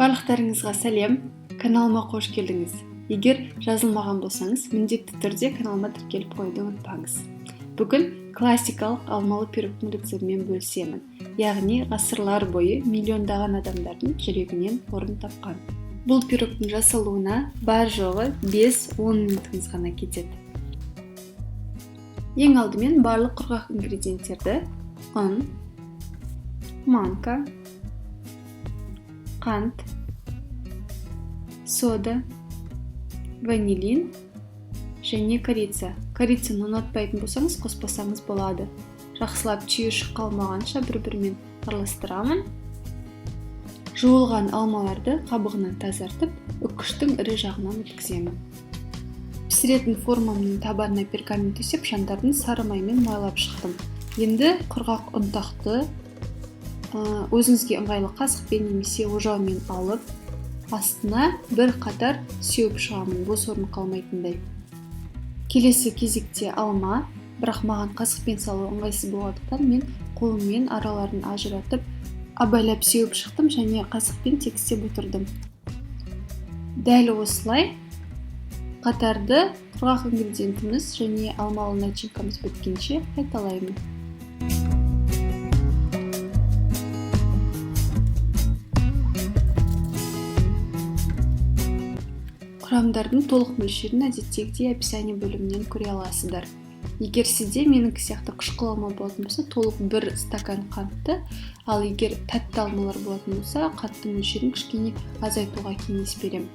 Барлықтарыңызға сәлем, каналыма қош келдіңіз. Егер жазылмаған болсаңыз, міндетті түрде каналыма тіркеліп қоюды ұмытпаңыз. Бүгін классикалық алмалы пирогтың рецептімен бөлісемін. Яғни ғасырлар бойы миллиондаған адамдардың жүрегінен орын тапқан. Бұл пирогтың жасалуына бар жоғы 5-10 минутыңыз ғана кетеді. Ең алдымен барлық құрғақ ингредиенттерді ұн, манка, қант, сода, ванилин және корица. Корицаны ұнатпайтын болсаңыз, қоспасаңыз болады. Жақсылап түйіршік қалмағанша бір-бірімен араластырамын. Жуылған алмаларды қабығынан тазартып, үккіштің ірі жағынан өткіземін. Пісіретін формамның табанына пергамент төсеп, жандардың сары маймен майлап шықтым. Енді құрғақ ұнтақты өзіңізге ыңғайлы қасықпен немесе ожаумен алып, астына бір қатар сеуіп шығамын, бос орын қалмайтындай. Келесі кезекте алма, бірақ маған қасықпен салу ыңғайсыз болғандықтан мен қолыммен араларын ажыратып, абайлап сеуіп шықтым және қасықпен тегістеп отырдым. Дәл осылай қатарды құрғақ ингредиентіміз және алмалы начинкамыз біткенше қайталаймын. Құрамдардың толық мөлшерін әдеттегідей описание бөлімінен көре аласыздар. Егер сізде меніңкі сияқты қышқыл алма болатын болса, толық 1 стакан қантты, ал егер тәтті алмалар болатын болса, қанттың мөлшерін кішкене азайтуға кеңес беремін.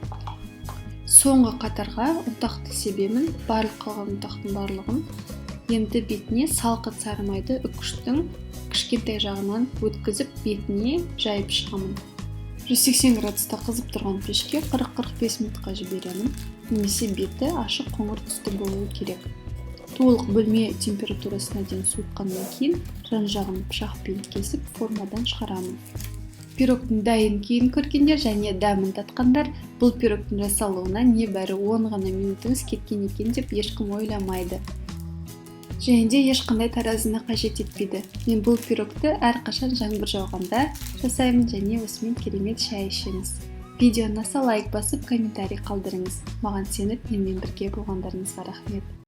Соңғы қатарға ұнтақты себемін, барлық қалған ұнтақтың барлығын. Енді бетіне салқын сары майды үккіштің кішкентай жағынан өткізіп, бетіне жайып шығамын. 180 градуста қызып тұрған пешке 40-45 минутқа жіберемін, немесе беті ашық қоңыр түсті болуы керек. Толық бөлме температурасына дейін суытқаннан кейін жан-жағын пышақпен кесіп формадан шығарамын. Пирогтың дайын күйін көргендер және дәмін татқандар бұл пирогтың жасалуына небәрі 10 ғана минутыңыз кеткен екен деп ешкім ойламайды. Және де ешқандай таразыны қажет етпейді. Мен бұл пирогты әрқашан жаңбыр жауғанда жасаймын және осымен керемет шай ішеміз. Видеоны ұнаса лайк басып, комментарий қалдырыңыз. Маған сеніп, менімен бірге болғандарыңызға рахмет.